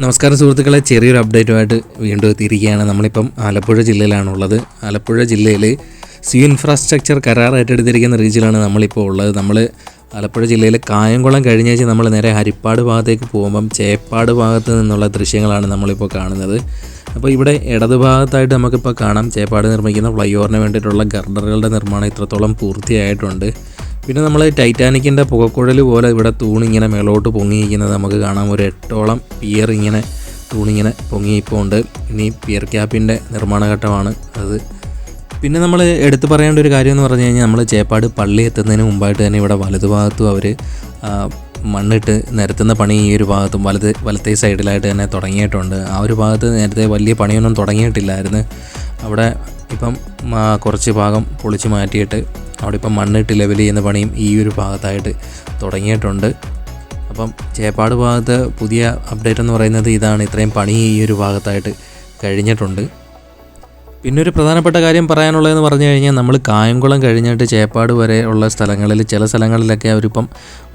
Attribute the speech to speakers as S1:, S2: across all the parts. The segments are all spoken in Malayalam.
S1: നമസ്കാരം സുഹൃത്തുക്കളെ, ചെറിയൊരു അപ്ഡേറ്റുമായിട്ട് വീണ്ടും എത്തിയിരിക്കുകയാണ്. നമ്മളിപ്പം ആലപ്പുഴ ജില്ലയിലാണുള്ളത്. ആലപ്പുഴ ജില്ലയിൽ സി ഇൻഫ്രാസ്ട്രക്ചർ കരാർ ഏറ്റെടുത്തിരിക്കുന്ന റീജിയനിലാണ് നമ്മളിപ്പോൾ ഉള്ളത്. നമ്മൾ ആലപ്പുഴ ജില്ലയിൽ കായംകുളം കഴിഞ്ഞേച്ച് നമ്മൾ നേരെ ഹരിപ്പാട് ഭാഗത്തേക്ക് പോകുമ്പം ചേപ്പാട് ഭാഗത്ത് നിന്നുള്ള ദൃശ്യങ്ങളാണ് നമ്മളിപ്പോൾ കാണുന്നത്. അപ്പോൾ ഇവിടെ ഇടതുഭാഗത്തായിട്ട് നമുക്കിപ്പോൾ കാണാം ചേപ്പാട് നിർമ്മിക്കുന്ന ഫ്ലൈ ഓവറിന് വേണ്ടിയിട്ടുള്ള ഗർഡറുകളുടെ നിർമ്മാണം ഇത്രത്തോളം പൂർത്തിയായിട്ടുണ്ട്. പിന്നെ നമ്മൾ ടൈറ്റാനിക്കിൻ്റെ പുകക്കുഴൽ പോലെ ഇവിടെ തൂണിങ്ങനെ മേളോട്ട് പൊങ്ങിയിരിക്കുന്നത് നമുക്ക് കാണാം. ഒരു 8ഓളം പിയർ ഇങ്ങനെ തൂണിങ്ങനെ പൊങ്ങിയിപ്പോണ്ട്. ഇനി പിയർ ക്യാപ്പിൻ്റെ നിർമ്മാണ ഘട്ടമാണ് അത്. പിന്നെ നമ്മൾ എടുത്തു പറയേണ്ട ഒരു കാര്യം എന്ന് പറഞ്ഞു കഴിഞ്ഞാൽ നമ്മൾ ചേപ്പാട് പള്ളി എത്തുന്നതിന് മുമ്പായിട്ട് തന്നെ ഇവിടെ വലതുഭാഗത്തും അവർ മണ്ണിട്ട് നിരത്തുന്ന പണി ഈ ഒരു ഭാഗത്തും വലത്തേ സൈഡിലായിട്ട് തന്നെ തുടങ്ങിയിട്ടുണ്ട്. ആ ഒരു ഭാഗത്ത് നേരത്തെ വലിയ പണിയൊന്നും തുടങ്ങിയിട്ടില്ലായിരുന്നു. അവിടെ ഇപ്പം കുറച്ച് ഭാഗം പൊളിച്ച് മാറ്റിയിട്ട് അവിടെ ഇപ്പം മണ്ണിട്ട് ലെവൽ ചെയ്യുന്ന പണിയും ഈ ഒരു ഭാഗത്തായിട്ട് തുടങ്ങിയിട്ടുണ്ട്. അപ്പം ചേപ്പാട് ഭാഗത്ത് പുതിയ അപ്ഡേറ്റ് എന്ന് പറയുന്നത് ഇതാണ്. ഇത്രയും പണി ഈ ഒരു ഭാഗത്തായിട്ട് കഴിഞ്ഞിട്ടുണ്ട്. പിന്നെ ഒരു പ്രധാനപ്പെട്ട കാര്യം പറയാനുള്ളതെന്ന് പറഞ്ഞു കഴിഞ്ഞാൽ നമ്മൾ കായംകുളം കഴിഞ്ഞിട്ട് ചേപ്പാട് വരെ ഉള്ള സ്ഥലങ്ങളിൽ ചില സ്ഥലങ്ങളിലൊക്കെ അവരിപ്പം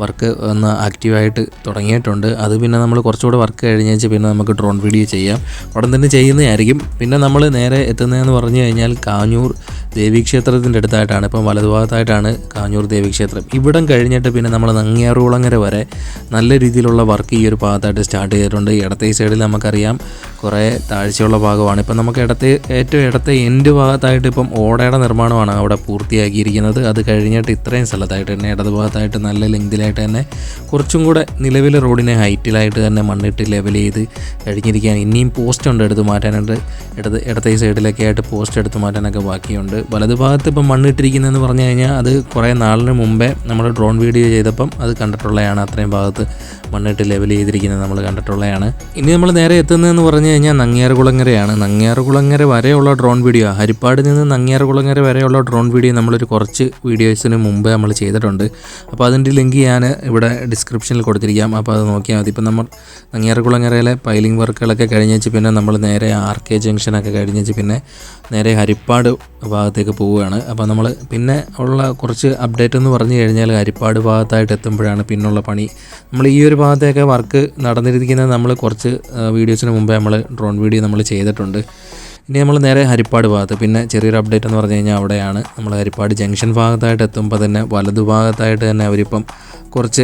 S1: വർക്ക് ഒന്ന് ആക്റ്റീവായിട്ട് തുടങ്ങിയിട്ടുണ്ട്. അത് പിന്നെ നമ്മൾ കുറച്ചുകൂടെ വർക്ക് കഴിഞ്ഞേച്ച് പിന്നെ നമുക്ക് ഡ്രോൺ വീഡിയോ ചെയ്യാം, ഉടൻ തന്നെ ചെയ്യുന്നതായിരിക്കും. പിന്നെ നമ്മൾ നേരെ എത്തുന്നതെന്ന് പറഞ്ഞു കഴിഞ്ഞാൽ കാഞ്ഞൂർ ദേവീക്ഷേത്രത്തിൻ്റെ അടുത്തായിട്ടാണ്. ഇപ്പം വലതുഭാഗത്തായിട്ടാണ് കാഞ്ഞൂർ ദേവീക്ഷേത്രം. ഇവിടം കഴിഞ്ഞിട്ട് പിന്നെ നമ്മൾ നങ്ങ്യാറുകുളങ്ങര വരെ നല്ല രീതിയിലുള്ള വർക്ക് ഈ ഒരു ഭാഗത്തായിട്ട് സ്റ്റാർട്ട് ചെയ്തിട്ടുണ്ട്. ഇടത്തെ സൈഡിൽ നമുക്കറിയാം കുറേ താഴ്ചയുള്ള ഭാഗമാണ്. ഇപ്പം നമുക്ക് ഏറ്റവും ഇടത്തെ എൻഡ് ഭാഗത്തായിട്ട് ഇപ്പം ഓടയുടെ നിർമ്മാണമാണ് അവിടെ പൂർത്തിയാക്കിയിരിക്കുന്നത്. അത് കഴിഞ്ഞിട്ട് ഇത്രയും സ്ഥലത്തായിട്ട് തന്നെ ഇടതുഭാഗത്തായിട്ട് നല്ല ലെങ്തിലായിട്ട് തന്നെ കുറച്ചും കൂടെ നിലവിലെ റോഡിനെ ഹൈറ്റിലായിട്ട് തന്നെ മണ്ണിട്ട് ലെവൽ ചെയ്ത് കഴിഞ്ഞിരിക്കുകയാണ്. ഇനിയും പോസ്റ്റ് ഉണ്ട് എടുത്ത് മാറ്റാനായിട്ട്. ഇടത്തെ സൈഡിലൊക്കെ ആയിട്ട് പോസ്റ്റ് എടുത്ത് മാറ്റാനൊക്കെ ബാക്കിയുണ്ട്. വലതുഭാഗത്ത് ഇപ്പം മണ്ണിട്ടിരിക്കുന്നതെന്ന് പറഞ്ഞു കഴിഞ്ഞാൽ അത് കുറേ നാളിന് മുമ്പേ നമ്മൾ ഡ്രോൺ വീഡിയോ ചെയ്തപ്പം അത് കണ്ടിട്ടുള്ളതാണ്. അത്രയും ഭാഗത്ത് മണ്ണിട്ട് ലെവൽ ചെയ്തിരിക്കുന്നത് നമ്മൾ കണ്ടിട്ടുള്ളതാണ്. ഇനി നമ്മൾ നേരെ എത്തുന്നതെന്ന് പറഞ്ഞു കഴിഞ്ഞാൽ നങ്ങ്യാറുകുളങ്ങരയാണ്. നങ്ങ്യാറുകുളങ്ങര വരെയുള്ള ഡ്രോൺ വീഡിയോ, ഹരിപ്പാട് നിന്ന് നങ്ങ്യാറുകുളങ്ങര വരെയുള്ള ഡ്രോൺ വീഡിയോ നമ്മളൊരു കുറച്ച് വീഡിയോസിന് മുമ്പ് നമ്മൾ ചെയ്തിട്ടുണ്ട്. അപ്പോൾ അതിൻ്റെ ലിങ്ക് ഞാൻ ഇവിടെ ഡിസ്ക്രിപ്ഷനിൽ കൊടുത്തിരിക്കാം. അപ്പോൾ അത് നോക്കിയാൽ മതി. ഇപ്പം നമ്മൾ നങ്ങ്യാറുകുളങ്ങരയിലെ പൈലിംഗ് വർക്കുകളൊക്കെ കഴിഞ്ഞേച്ച് പിന്നെ നമ്മൾ നേരെ RK ജംഗ്ഷനൊക്കെ കഴിഞ്ഞേച്ച് പിന്നെ നേരെ ഹരിപ്പാട് ഭാഗത്തേക്ക് പോവുകയാണ്. അപ്പോൾ നമ്മൾ പിന്നെ ഉള്ള കുറച്ച് അപ്ഡേറ്റ് എന്ന് പറഞ്ഞു കഴിഞ്ഞാൽ ഹരിപ്പാട് ഭാഗത്തായിട്ട് എത്തുമ്പോഴാണ് പിന്നുള്ള പണി. നമ്മൾ ഈ ഒരു ഭാഗത്തേക്ക് വർക്ക് നടന്നിരിക്കുന്നത് നമ്മൾ കുറച്ച് വീഡിയോസിന് മുമ്പേ നമ്മൾ ഡ്രോൺ വീഡിയോ നമ്മൾ ചെയ്തിട്ടുണ്ട്. ഇനി നമ്മൾ നേരെ ഹരിപ്പാട് ഭാഗത്ത് പിന്നെ ചെറിയൊരു അപ്ഡേറ്റ് എന്ന് പറഞ്ഞു കഴിഞ്ഞാൽ അവിടെയാണ് നമ്മൾ ഹരിപ്പാട് ജംഗ്ഷൻ ഭാഗത്തായിട്ട് എത്തുമ്പോൾ തന്നെ വലതുഭാഗത്തായിട്ട് തന്നെ അവരിപ്പം കുറച്ച്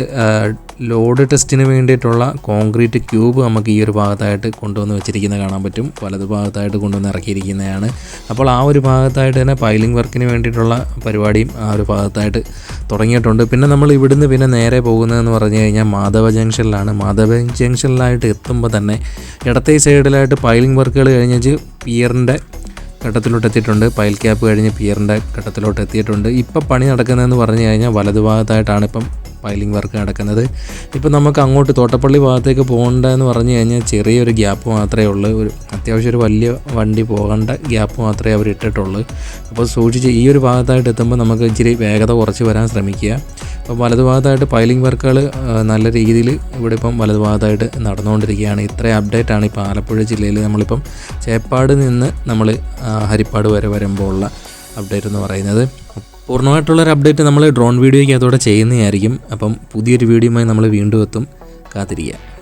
S1: ലോഡ് ടെസ്റ്റിന് വേണ്ടിയിട്ടുള്ള കോൺക്രീറ്റ് ക്യൂബ് നമുക്ക് ഈ ഒരു ഭാഗത്തായിട്ട് കൊണ്ടുവന്ന് വെച്ചിരിക്കുന്നത് കാണാൻ പറ്റും. വലതുഭാഗത്തായിട്ട് കൊണ്ടുവന്ന് ഇറക്കിയിരിക്കുന്നതാണ്. അപ്പോൾ ആ ഒരു ഭാഗത്തായിട്ട് തന്നെ പൈലിംഗ് വർക്കിന് വേണ്ടിയിട്ടുള്ള പരിപാടിയും ആ ഒരു ഭാഗത്തായിട്ട് തുടങ്ങിയിട്ടുണ്ട്. പിന്നെ നമ്മൾ ഇവിടുന്ന് പിന്നെ നേരെ പോകുന്നതെന്ന് പറഞ്ഞു കഴിഞ്ഞാൽ മാധവ ജംഗ്ഷനിലാണ്. മാധവ ജംഗ്ഷനിലായിട്ട് എത്തുമ്പോൾ തന്നെ ഇടത്തെ സൈഡിലായിട്ട് പൈലിംഗ് വർക്കുകൾ കഴിഞ്ഞ് പിയറിൻ്റെ ഘട്ടത്തിലോട്ട് എത്തിയിട്ടുണ്ട്. പൈൽ ക്യാപ്പ് കഴിഞ്ഞ് പിയറിൻ്റെ ഘട്ടത്തിലോട്ട് എത്തിയിട്ടുണ്ട്. ഇപ്പം പണി നടക്കുന്നതെന്ന് പറഞ്ഞു കഴിഞ്ഞാൽ വലതുഭാഗത്തായിട്ടാണ് ഇപ്പം പൈലിംഗ് വർക്ക് നടക്കുന്നത്. ഇപ്പം നമുക്ക് അങ്ങോട്ട് തോട്ടപ്പള്ളി ഭാഗത്തേക്ക് പോകേണ്ടതെന്ന് പറഞ്ഞു കഴിഞ്ഞാൽ ചെറിയൊരു ഗ്യാപ്പ് മാത്രമേ ഉള്ളൂ. ഒരു അത്യാവശ്യം ഒരു വലിയ വണ്ടി പോകേണ്ട ഗ്യാപ്പ് മാത്രമേ അവർ ഇട്ടിട്ടുള്ളൂ. അപ്പോൾ സൂക്ഷിച്ച് ഈ ഒരു ഭാഗത്തായിട്ട് എത്തുമ്പോൾ നമുക്ക് ഇച്ചിരി വേഗത കുറച്ച് വരാൻ ശ്രമിക്കുക. അപ്പോൾ വലതുഭാഗത്തായിട്ട് പൈലിംഗ് വർക്കുകൾ നല്ല രീതിയിൽ ഇവിടെ ഇപ്പം വലതുഭാഗത്തായിട്ട് നടന്നുകൊണ്ടിരിക്കുകയാണ്. ഇത്രയും അപ്ഡേറ്റാണ് ഇപ്പോൾ ആലപ്പുഴ ജില്ലയിൽ നമ്മളിപ്പം ചേപ്പാട് നിന്ന് നമ്മൾ ഹരിപ്പാട് വരെ വരുമ്പോൾ ഉള്ള അപ്ഡേറ്റ് എന്ന് പറയുന്നത്. പൂർണ്ണമായിട്ടുള്ളൊരു അപ്ഡേറ്റ് നമ്മൾ ഡ്രോൺ വീഡിയോയ്ക്ക് അതോടെ ചെയ്യുന്നതായിരിക്കും. അപ്പം പുതിയൊരു വീഡിയോയുമായി നമ്മൾ വീണ്ടും എത്തും. കാത്തിരിക്കുക.